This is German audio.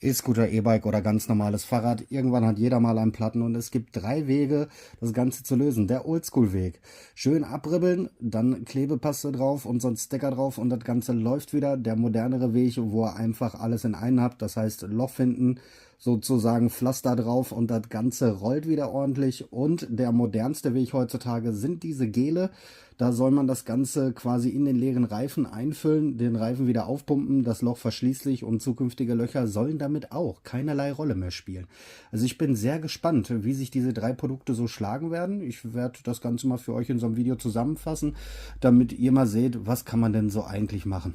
E-Scooter, E-Bike oder ganz normales Fahrrad. Irgendwann hat jeder mal einen Platten und es gibt 3 Wege, das Ganze zu lösen. Der Oldschool-Weg. Schön abribbeln, dann Klebepaste drauf und so ein Sticker drauf und das Ganze läuft wieder. Der modernere Weg, wo ihr einfach alles in einen habt, das heißt Loch finden, sozusagen Pflaster drauf und das Ganze rollt wieder ordentlich. Und der modernste Weg heutzutage sind diese Gele. Da soll man das Ganze quasi in den leeren Reifen einfüllen, den Reifen wieder aufpumpen, das Loch verschließt sich und zukünftige Löcher sollen damit auch keinerlei Rolle mehr spielen. Also ich bin sehr gespannt, wie sich diese 3 Produkte so schlagen werden. Ich werde das Ganze mal für euch in so einem Video zusammenfassen, damit ihr mal seht, was kann man denn so eigentlich machen.